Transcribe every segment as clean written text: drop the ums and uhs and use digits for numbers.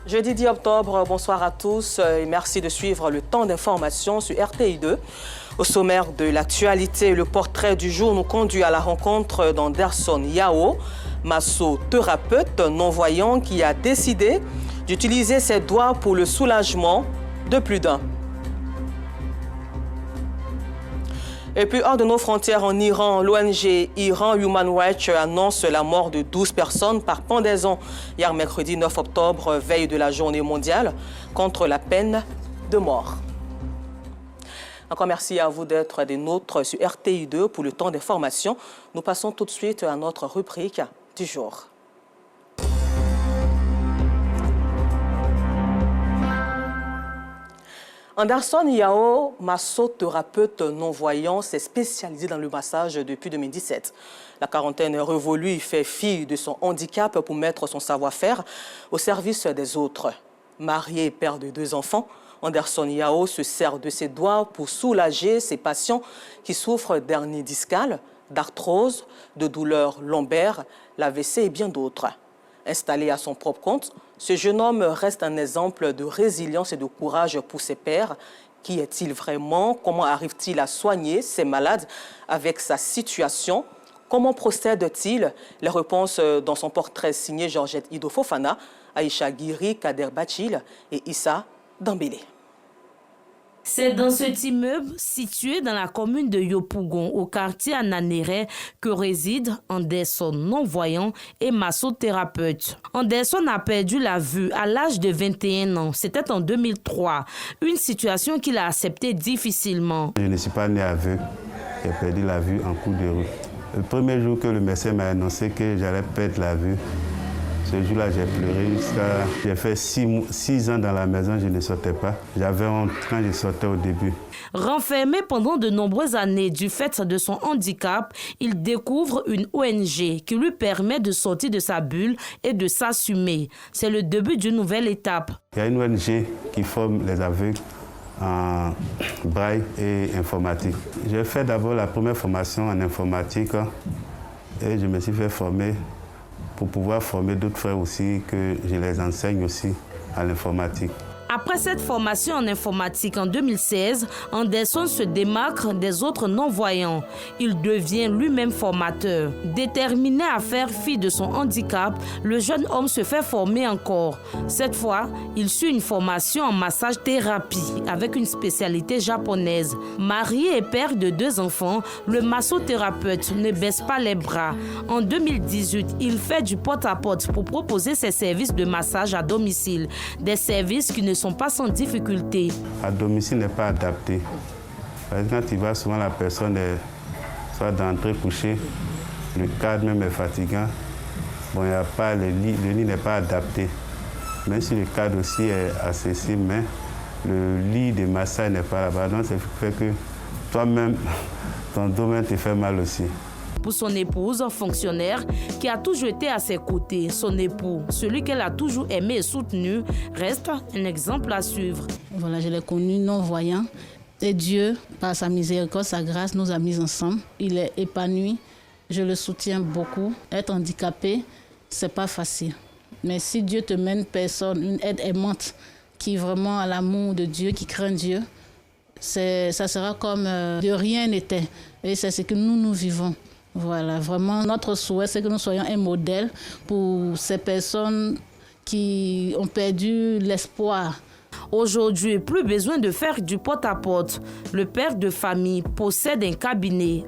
Jeudi 10 octobre, bonsoir à tous et merci de suivre le temps d'information sur RTI2. Au sommaire de l'actualité, le portrait du jour nous conduit à la rencontre d'Anderson Yao, massothérapeute non-voyant qui a décidé d'utiliser ses doigts pour le soulagement de plus d'un. Et puis, hors de nos frontières en Iran, l'ONG Iran Human Rights annonce la mort de 12 personnes par pendaison hier mercredi 9 octobre, veille de la journée mondiale contre la peine de mort. Encore merci à vous d'être des nôtres sur RTI2 pour le temps d'information. Nous passons tout de suite à notre rubrique du jour. Anderson Yao, massothérapeute non-voyant, s'est spécialisé dans le massage depuis 2017. La quarantaine révolue fait fi de son handicap pour mettre son savoir-faire au service des autres. Marié et père de 2 enfants, Anderson Yao se sert de ses doigts pour soulager ses patients qui souffrent d'hernie discale, d'arthrose, de douleurs lombaires, l'AVC et bien d'autres. Installé à son propre compte, ce jeune homme reste un exemple de résilience et de courage pour ses pairs. Qui est-il vraiment? Comment arrive-t-il à soigner ses malades avec sa situation? Comment procède-t-il? Les réponses dans son portrait signé Georgette Ido Fofana, Aïcha Guiri, Kader Bachil et Issa Dambélé. C'est dans cet immeuble situé dans la commune de Yopougon, au quartier Ananéré, que réside Anderson non-voyant et massothérapeute. Anderson a perdu la vue à l'âge de 21 ans. C'était en 2003, une situation qu'il a acceptée difficilement. Je ne suis pas né aveugle, j'ai perdu la vue en cours de rue. Le premier jour que le médecin m'a annoncé que j'allais perdre la vue, ce jour-là, j'ai pleuré jusqu'à... J'ai fait 6 ans dans la maison, je ne sortais pas. J'avais honte quand je sortais au début. Renfermé pendant de nombreuses années du fait de son handicap, il découvre une ONG qui lui permet de sortir de sa bulle et de s'assumer. C'est le début d'une nouvelle étape. Il y a une ONG qui forme les aveugles en braille et informatique. J'ai fait d'abord la première formation en informatique et je me suis fait former pour pouvoir former d'autres frères aussi, que je les enseigne aussi à l'informatique. Après cette formation en informatique en 2016, Anderson se démarque des autres non-voyants. Il devient lui-même formateur. Déterminé à faire fi de son handicap, le jeune homme se fait former encore. Cette fois, il suit une formation en massage-thérapie avec une spécialité japonaise. Marié et père de 2 enfants, le massothérapeute ne baisse pas les bras. En 2018, il fait du porte-à-porte pour proposer ses services de massage à domicile. Des services qui ne sont pas sans difficulté. À domicile n'est pas adapté. Parce que quand tu vas, souvent la personne est soit d'entrée couchée, le cadre même est fatigant. Bon, il n'y a pas le lit n'est pas adapté. Même si le cadre aussi est accessible, mais le lit de massage n'est pas là-bas. Donc, ça fait que toi-même, ton domaine te fait mal aussi. Pour son épouse, fonctionnaire, qui a toujours été à ses côtés, son époux, celui qu'elle a toujours aimé et soutenu, reste un exemple à suivre. Voilà, je l'ai connu non-voyant. Et Dieu, par sa miséricorde, sa grâce, nous a mis ensemble. Il est épanoui. Je le soutiens beaucoup. Être handicapé, c'est pas facile. Mais si Dieu te mène une personne, une aide aimante, qui vraiment a l'amour de Dieu, qui craint Dieu, ça sera comme de rien n'était. Et c'est ce que nous vivons. Voilà, vraiment, notre souhait, c'est que nous soyons un modèle pour ces personnes qui ont perdu l'espoir. Aujourd'hui, plus besoin de faire du porte-à-porte. Le père de famille possède un cabinet.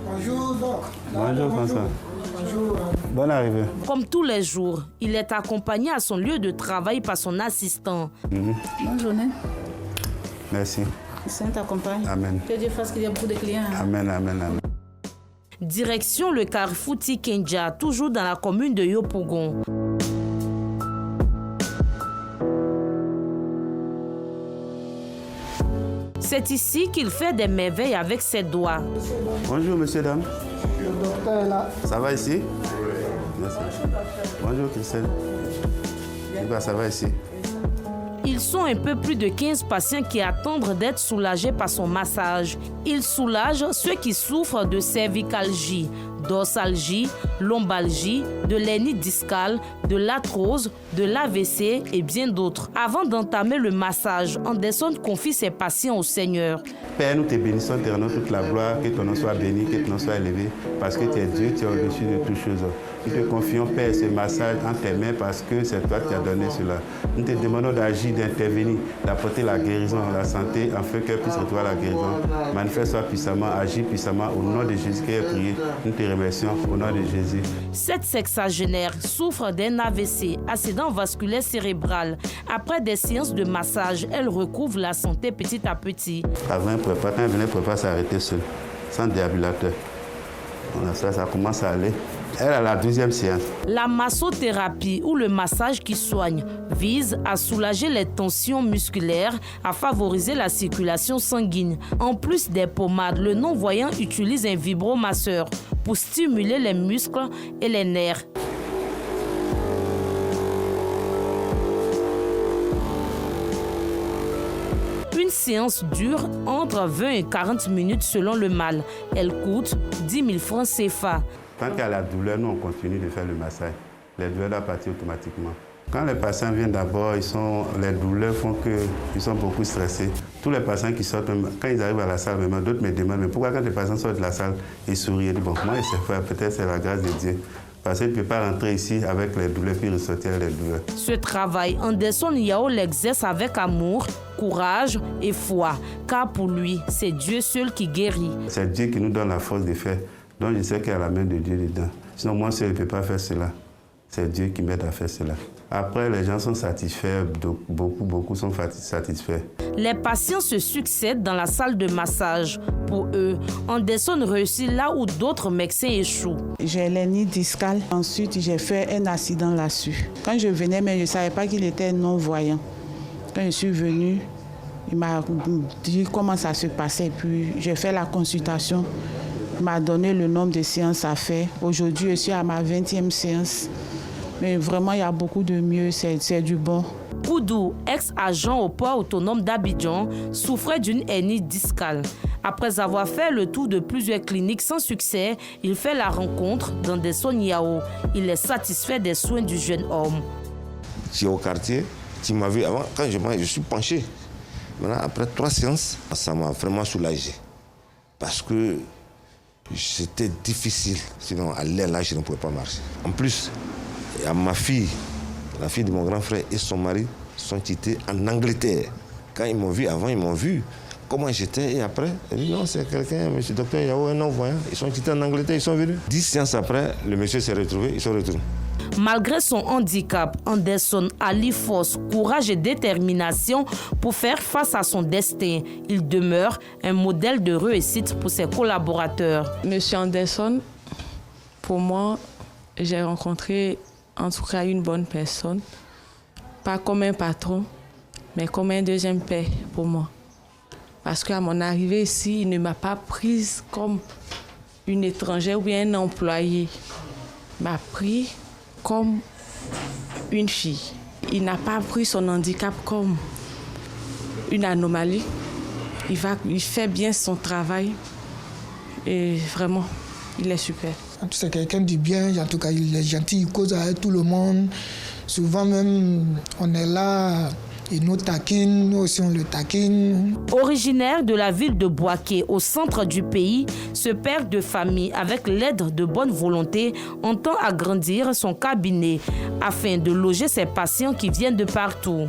Bonjour, donc. Bonjour, François. Bonjour. Bonne arrivée. Comme tous les jours, il est accompagné à son lieu de travail par son assistant. Bonne journée. Merci. Saint t'accompagne. Amen. Que Dieu fasse qu'il y ait beaucoup de clients. Amen, amen, amen. Direction le carrefour Tikenja, toujours dans la commune de Yopougon. C'est ici qu'il fait des merveilles avec ses doigts. Bonjour, monsieur, dame. Le docteur est là. Ça va ici? Oui. Merci. Bonjour, Christelle. Ça va ici? Ils sont un peu plus de 15 patients qui attendent d'être soulagés par son massage. Il soulage ceux qui souffrent de cervicalgie, dorsalgie, lombalgie, de l'hernie discale, de l'arthrose, de l'AVC et bien d'autres. Avant d'entamer le massage, Anderson confie ses patients au Seigneur. Père, nous te bénissons, te rendons toute la gloire, que ton nom soit béni, que ton nom soit élevé, parce que tu es Dieu, tu es au-dessus de toutes choses. Nous te confions, Père, ce massage en tes mains parce que c'est toi qui as donné cela. Nous te demandons d'agir, d'intervenir, d'apporter la guérison, la santé, afin qu'elle puisse retrouver la guérison. Manifeste-toi puissamment, agis puissamment, au nom de Jésus qui est prié. Nous te remercions, au nom de Jésus. Cette sexagénaire souffre d'un AVC, accident vasculaire cérébral. Après des séances de massage, elle recouvre la santé petit à petit. Avant, quand elle venait, elle ne pouvait pas s'arrêter seule, sans déambulateur. Ça commence à aller. Elle a la 12e séance. La massothérapie ou le massage qui soigne vise à soulager les tensions musculaires, à favoriser la circulation sanguine. En plus des pommades, le non-voyant utilise un vibromasseur pour stimuler les muscles et les nerfs. Une séance dure entre 20 et 40 minutes selon le mal. Elle coûte 10 000 francs CFA. Tant qu'il y a la douleur, nous on continue de faire le massage. Les douleurs doivent partir automatiquement. Quand les patients viennent d'abord, les douleurs font qu'ils sont beaucoup stressés. Tous les patients qui sortent, quand ils arrivent à la salle, d'autres me demandent mais pourquoi quand les patients sortent de la salle, ils sourient. Ils disent bon, moi je sais faire, peut-être c'est la grâce de Dieu. Parce qu'il ne peut pas rentrer ici avec les douleurs puis ressortir les douleurs. Ce travail, Anderson Yao l'exerce avec amour, courage et foi. Car pour lui, c'est Dieu seul qui guérit. C'est Dieu qui nous donne la force de faire. Donc je sais qu'il y a la main de Dieu dedans. Sinon moi seul, je ne peux pas faire cela. C'est Dieu qui m'aide à faire cela. Après, les gens sont satisfaits, beaucoup sont satisfaits. Les patients se succèdent dans la salle de massage. Pour eux, Anderson réussit là où d'autres médecins échouent. J'ai l'hernie discale. Ensuite, j'ai fait un accident là-dessus. Quand je venais, mais je ne savais pas qu'il était non-voyant. Quand je suis venue, il m'a dit comment ça se passait. Puis j'ai fait la consultation. Il m'a donné le nombre de séances à faire. Aujourd'hui, je suis à ma 20e séance. Mais vraiment, il y a beaucoup de mieux, c'est du bon. Poudou, ex-agent au port autonome d'Abidjan, souffrait d'une hernie discale. Après avoir fait le tour de plusieurs cliniques sans succès, il fait la rencontre d'Anderson Yao. Il est satisfait des soins du jeune homme. Je suis au quartier, tu m'as vu avant, quand je suis penché. Maintenant, après 3 séances, ça m'a vraiment soulagé. Parce que c'était difficile. Sinon, à l'air là, je ne pouvais pas marcher. En plus, il y a ma fille, la fille de mon grand frère et son mari sont quittés en Angleterre. Quand ils m'ont vu avant, ils m'ont vu comment j'étais et après, ils disent non, c'est quelqu'un, monsieur docteur Yao, un non-voyant. Ils sont quittés en Angleterre, ils sont venus. 10 séances après, le monsieur s'est retrouvé, ils sont retournés. Malgré son handicap, Anderson allie force, courage et détermination pour faire face à son destin. Il demeure un modèle de réussite pour ses collaborateurs. Monsieur Anderson, pour moi, j'ai rencontré en tout cas une bonne personne. Pas comme un patron, mais comme un deuxième père pour moi. Parce qu'à mon arrivée ici, il ne m'a pas prise comme une étrangère ou bien un employé. Il m'a pris comme une fille. Il n'a pas pris son handicap comme une anomalie. Il fait bien son travail et vraiment, il est super. C'est quelqu'un du bien, en tout cas il est gentil, il cause avec tout le monde. Souvent même, on est là, il nous taquine, nous aussi on le taquine. Originaire de la ville de Bouaké, au centre du pays, ce père de famille, avec l'aide de bonne volonté, entend agrandir son cabinet afin de loger ses patients qui viennent de partout.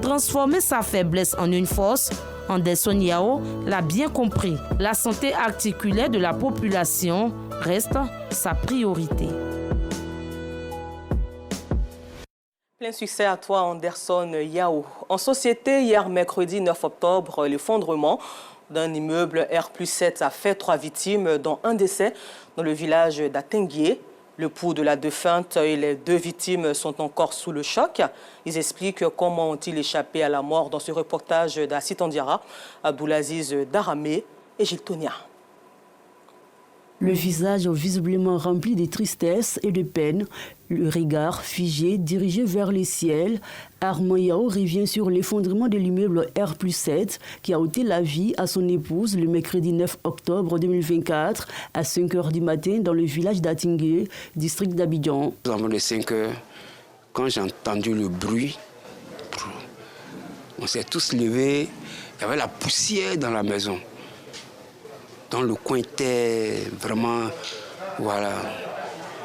Transformer sa faiblesse en une force, Anderson Yao l'a bien compris. La santé articulaire de la population reste sa priorité. Plein succès à toi, Anderson Yao. En société, hier mercredi 9 octobre, l'effondrement d'un immeuble R+7 a fait 3 victimes, dont un décès dans le village d'Atenguié. Le pouls de la défunte et les 2 victimes sont encore sous le choc. Ils expliquent comment ont-ils échappé à la mort dans ce reportage d'Assit Andiara, Abdoulaziz Daramé et Gilles Tonia. Le visage visiblement rempli de tristesse et de peine, Le regard figé, dirigé vers le ciel, Armand Yao revient sur l'effondrement de l'immeuble R+7 qui a ôté la vie à son épouse le mercredi 9 octobre 2024 à 5 h du matin dans le village d'Atingué, district d'Abidjan. Avant les 5 h, quand j'ai entendu le bruit, on s'est tous levés, il y avait la poussière dans la maison. Dans le coin était vraiment, voilà.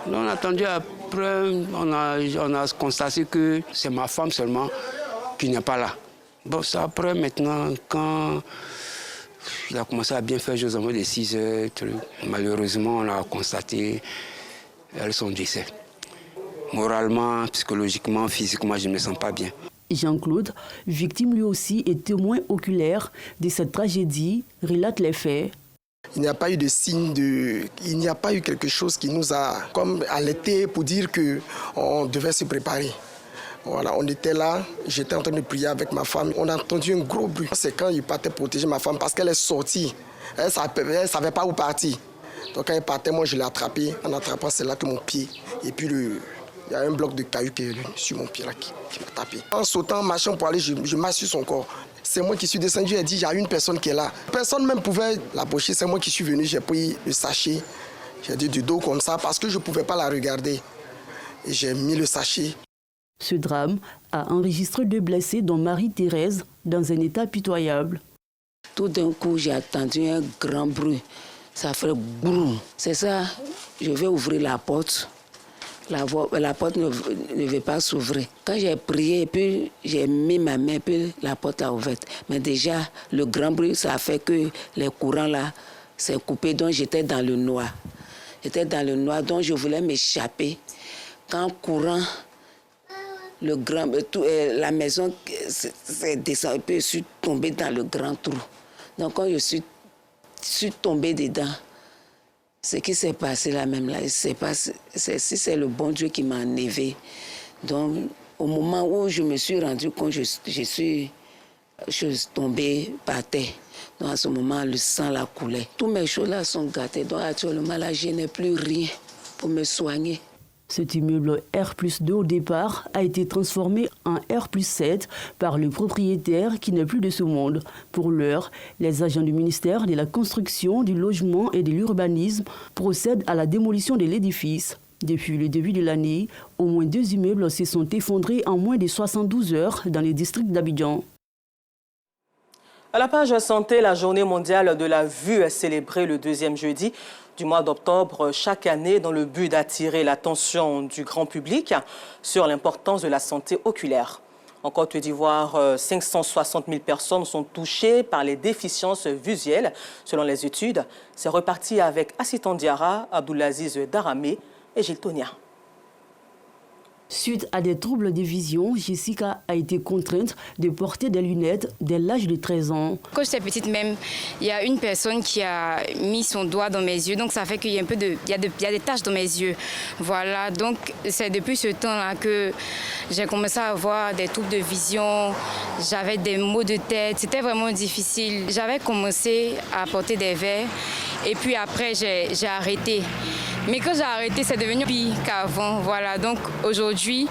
On a attendu après, on a constaté que c'est ma femme seulement qui n'est pas là. Bon, c'est après maintenant, quand il a commencé à bien faire aux envois de 6 h, malheureusement, on a constaté elles sont décès. Moralement, psychologiquement, physiquement, je ne me sens pas bien. Jean-Claude, victime lui aussi et témoin oculaire de cette tragédie, relate les faits. Il n'y a pas eu de signe il n'y a pas eu quelque chose qui nous a comme alerté pour dire qu'on devait se préparer. Voilà, on était là, j'étais en train de prier avec ma femme, on a entendu un gros bruit. C'est quand il partait protéger ma femme parce qu'elle est sortie, elle ne savait pas où partir. Donc quand elle partait, moi je l'ai attrapée, en attrapant c'est là que mon pied, et puis il y a un bloc de cailloux qui est sur mon pied là qui m'a tapé. En sautant, en marchant pour aller, je marche sur son corps. C'est moi qui suis descendu et dit, il y a une personne qui est là. Personne même pouvait l'approcher, c'est moi qui suis venu, j'ai pris le sachet, j'ai dit du dos comme ça parce que je ne pouvais pas la regarder. Et j'ai mis le sachet. Ce drame a enregistré 2 blessés dont Marie-Thérèse dans un état pitoyable. Tout d'un coup, j'ai entendu un grand bruit. Ça fait boum. C'est ça, je vais ouvrir la porte. La porte ne veut pas s'ouvrir. Quand j'ai prié, et puis j'ai mis ma main, puis la porte a ouverte. Mais déjà, le grand bruit, ça a fait que les courants là s'est coupé. Donc j'étais dans le noir. J'étais dans le noir, donc je voulais m'échapper. Quand courant, la maison s'est descendue, puis je suis tombée dans le grand trou. Donc quand je suis tombée dedans, ce qui s'est passé là même là, c'est le bon Dieu qui m'a enlevé. Donc au moment où je me suis rendu compte, je suis tombée par terre. Donc à ce moment, le sang la coulait. Tous mes choses là sont gâtées. Donc actuellement là, je n'ai plus rien pour me soigner. Cet immeuble R+2 au départ a été transformé en R+7 par le propriétaire qui n'est plus de ce monde. Pour l'heure, les agents du ministère de la Construction, du Logement et de l'Urbanisme procèdent à la démolition de l'édifice. Depuis le début de l'année, au moins 2 immeubles se sont effondrés en moins de 72 heures dans les districts d'Abidjan. À la page santé, la journée mondiale de la vue est célébrée le 2e jeudi du mois d'octobre chaque année dans le but d'attirer l'attention du grand public sur l'importance de la santé oculaire. En Côte d'Ivoire, 560 000 personnes sont touchées par les déficiences visuelles. Selon les études, c'est reparti avec Assitan Diarra, Abdoulaziz Daramé et Gilles Tonia. Suite à des troubles de vision, Jessica a été contrainte de porter des lunettes dès l'âge de 13 ans. Quand j'étais petite même, il y a une personne qui a mis son doigt dans mes yeux, donc ça fait qu'il y a il y a des taches dans mes yeux. Voilà, donc c'est depuis ce temps-là que j'ai commencé à avoir des troubles de vision, j'avais des maux de tête, c'était vraiment difficile. J'avais commencé à porter des verres et puis après j'ai arrêté. Mais quand j'ai arrêté, c'est devenu pire qu'avant. Voilà, donc aujourd'hui,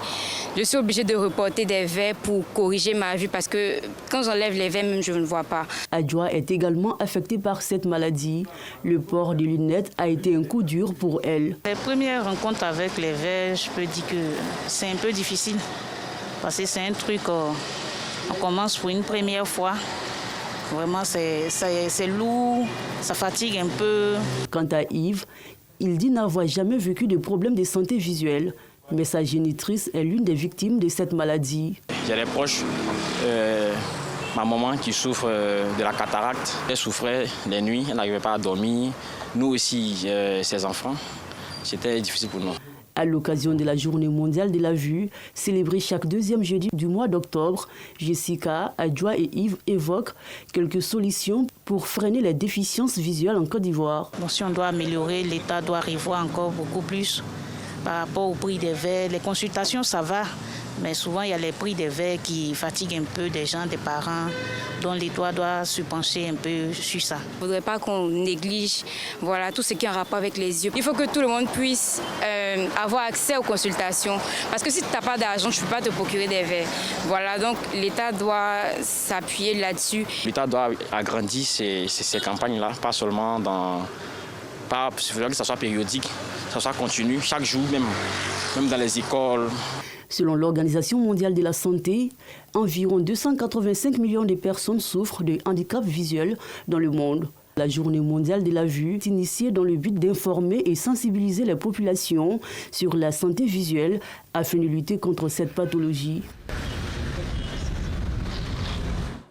je suis obligée de reporter des verres pour corriger ma vue parce que quand j'enlève les verres, même je ne vois pas. Adjoa est également affectée par cette maladie. Le port de lunettes a été un coup dur pour elle. Les premières rencontres avec les verres, je peux dire que c'est un peu difficile parce que c'est un truc, on commence pour une première fois. Vraiment, c'est lourd, ça fatigue un peu. Quant à Yves, il dit n'avoir jamais vécu de problème de santé visuelle, mais sa génitrice est l'une des victimes de cette maladie. J'ai des proches, ma maman qui souffre de la cataracte. Elle souffrait les nuits, elle n'arrivait pas à dormir. Nous aussi, ses enfants, c'était difficile pour nous. À l'occasion de la Journée mondiale de la vue, célébrée chaque 2e jeudi du mois d'octobre, Jessica, Adjoa et Yves évoquent quelques solutions pour freiner les déficiences visuelles en Côte d'Ivoire. Bon, si on doit améliorer, l'État doit revoir encore beaucoup plus par rapport au prix des verres. Les consultations, ça va, Mais souvent, il y a les prix des verres qui fatiguent un peu des gens, des parents, dont l'État doit se pencher un peu sur ça. Il ne faudrait pas qu'on néglige tout ce qui est en rapport avec les yeux. Il faut que tout le monde puisse avoir accès aux consultations. Parce que si tu n'as pas d'argent, tu ne peux pas te procurer des verres. Voilà, donc l'État doit s'appuyer là-dessus. L'État doit agrandir ces campagnes-là, pas seulement dans... Il faudrait que ça soit périodique, que ça soit continu, chaque jour, même dans les écoles. Selon l'Organisation mondiale de la santé, environ 285 millions de personnes souffrent de handicap visuel dans le monde. La Journée mondiale de la vue est initiée dans le but d'informer et sensibiliser les populations sur la santé visuelle afin de lutter contre cette pathologie.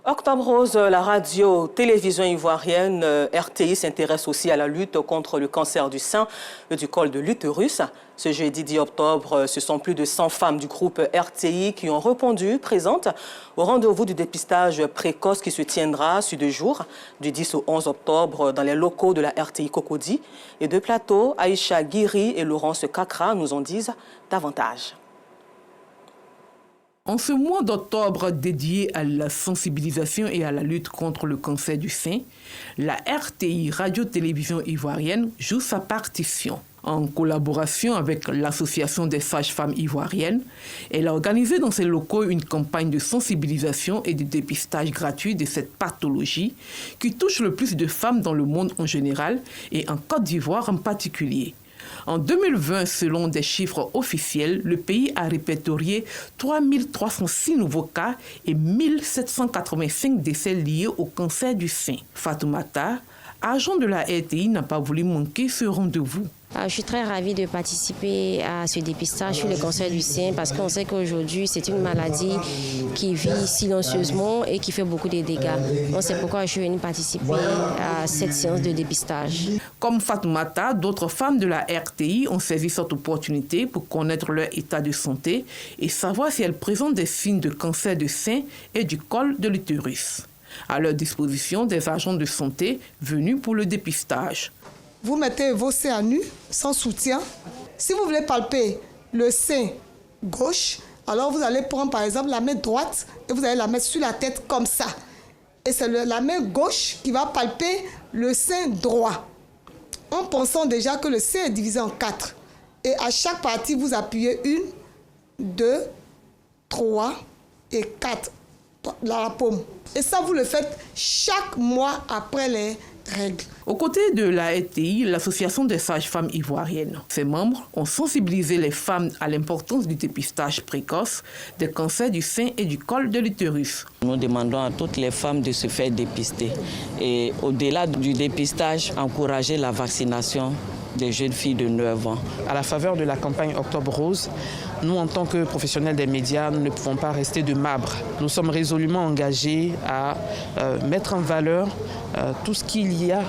Octobre Rose, la radio-télévision ivoirienne RTI s'intéresse aussi à la lutte contre le cancer du sein et du col de l'utérus. Ce jeudi 10 octobre, ce sont plus de 100 femmes du groupe RTI qui ont répondu présentes au rendez-vous du dépistage précoce qui se tiendra sur 2 jours, du 10 au 11 octobre, dans les locaux de la RTI Cocody. Et de plateau, Aïcha Guiri et Laurence Kakra nous en disent davantage. En ce mois d'octobre dédié à la sensibilisation et à la lutte contre le cancer du sein, la RTI Radio-Télévision ivoirienne joue sa partition. En collaboration avec l'Association des sages-femmes ivoiriennes, elle a organisé dans ses locaux une campagne de sensibilisation et de dépistage gratuit de cette pathologie qui touche le plus de femmes dans le monde en général et en Côte d'Ivoire en particulier. En 2020, selon des chiffres officiels, le pays a répertorié 3306 nouveaux cas et 1785 décès liés au cancer du sein. Fatoumata, agent de la RTI, n'a pas voulu manquer ce rendez-vous. Je suis très ravie de participer à ce dépistage sur le cancer du sein parce qu'on sait qu'aujourd'hui, c'est une maladie qui vit silencieusement et qui fait beaucoup de dégâts. Donc, c'est pourquoi je suis venue participer à cette séance de dépistage. Comme Fatoumata, d'autres femmes de la RTI ont saisi cette opportunité pour connaître leur état de santé et savoir si elles présentent des signes de cancer du sein et du col de l'utérus. À leur disposition, des agents de santé venus pour le dépistage. Vous mettez vos seins à nu, sans soutien. Si vous voulez palper le sein gauche, alors vous allez prendre par exemple la main droite et vous allez la mettre sur la tête comme ça. Et c'est la main gauche qui va palper le sein droit, en pensant déjà que le sein est divisé en 4. Et à chaque partie, vous appuyez 1, 2, 3 et 4 dans la paume. Et ça, vous le faites chaque mois après les règles. Aux côtés de la RTI, l'Association des sages-femmes ivoiriennes. Ses membres ont sensibilisé les femmes à l'importance du dépistage précoce des cancers du sein et du col de l'utérus. Nous demandons à toutes les femmes de se faire dépister et au-delà du dépistage, encourager la vaccination des jeunes filles de 9 ans. À la faveur de la campagne Octobre Rose, nous, en tant que professionnels des médias, nous ne pouvons pas rester de marbre. Nous sommes résolument engagés à mettre en valeur tout ce qu'il y a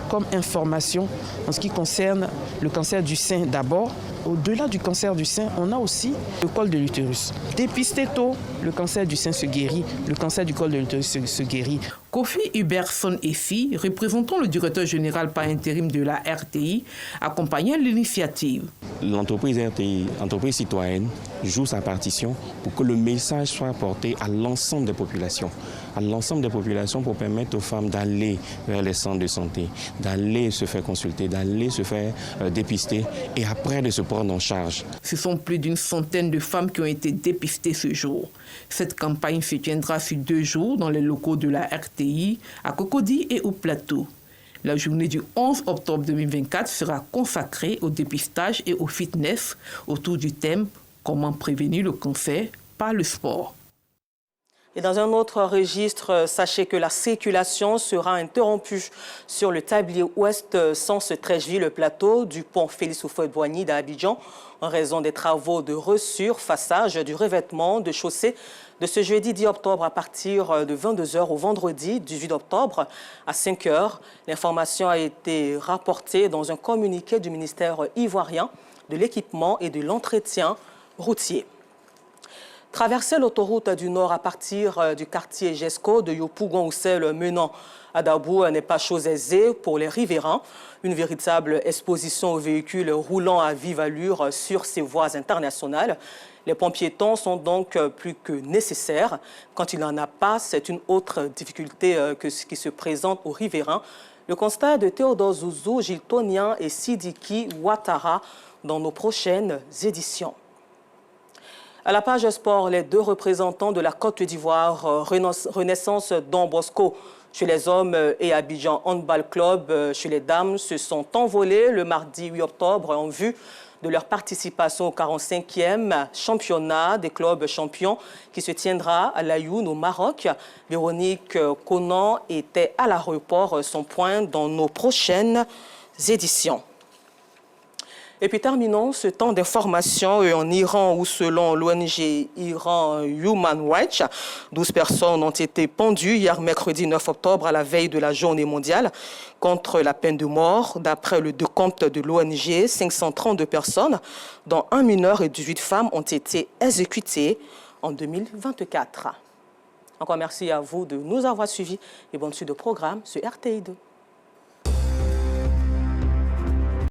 comme information en ce qui concerne le cancer du sein d'abord. Au-delà du cancer du sein, on a aussi le col de l'utérus. Dépister tôt, le cancer du sein se guérit, le cancer du col de l'utérus se guérit. Kofi Hubertson Essi, représentant le directeur général par intérim de la RTI, accompagnait l'initiative. L'entreprise RTI, entreprise citoyenne, joue sa partition pour que le message soit porté à l'ensemble des populations. À l'ensemble des populations pour permettre aux femmes d'aller vers les centres de santé, d'aller se faire consulter, d'aller se faire dépister et après de se prendre en charge. Ce sont plus d'une centaine de femmes qui ont été dépistées ce jour. Cette campagne se tiendra sur 2 jours dans les locaux de la RTI, à Cocody et au Plateau. La journée du 11 octobre 2024 sera consacrée au dépistage et au fitness autour du thème « Comment prévenir le cancer par le sport ». Et dans un autre registre, sachez que la circulation sera interrompue sur le tablier ouest sens Trècheville-le-Plateau du pont Félix Houphouët-Boigny d'Abidjan en raison des travaux de ressurfaçage du revêtement de chaussée de ce jeudi 10 octobre à partir de 22h au vendredi 18 octobre à 5h. L'information a été rapportée dans un communiqué du ministère ivoirien de l'équipement et de l'entretien routier. Traverser l'autoroute du Nord à partir du quartier Jesco de Yopougon-Oussel menant à Dabou n'est pas chose aisée pour les riverains. Une véritable exposition aux véhicules roulant à vive allure sur ces voies internationales. Les ponts piétons sont donc plus que nécessaires. Quand il n'en a pas, c'est une autre difficulté qui se présente aux riverains. Le constat de Théodore Zouzou, Gilles Tonian et Sidiki Ouattara dans nos prochaines éditions. À la page sport, les deux représentants de la Côte d'Ivoire, Renaissance Don Bosco chez les hommes et Abidjan Handball Club chez les dames, se sont envolés le mardi 8 octobre en vue de leur participation au 45e championnat des clubs champions qui se tiendra à Laayoune au Maroc. Véronique Conan était à l'aéroport, son point dans nos prochaines éditions. Et puis terminons ce temps d'information en Iran où selon l'ONG Iran Human Rights, 12 personnes ont été pendues hier mercredi 9 octobre à la veille de la journée mondiale contre la peine de mort. D'après le décompte de l'ONG, 532 personnes, dont un mineur et 18 femmes, ont été exécutées en 2024. Encore merci à vous de nous avoir suivis et bonne suite de programme sur RTI2.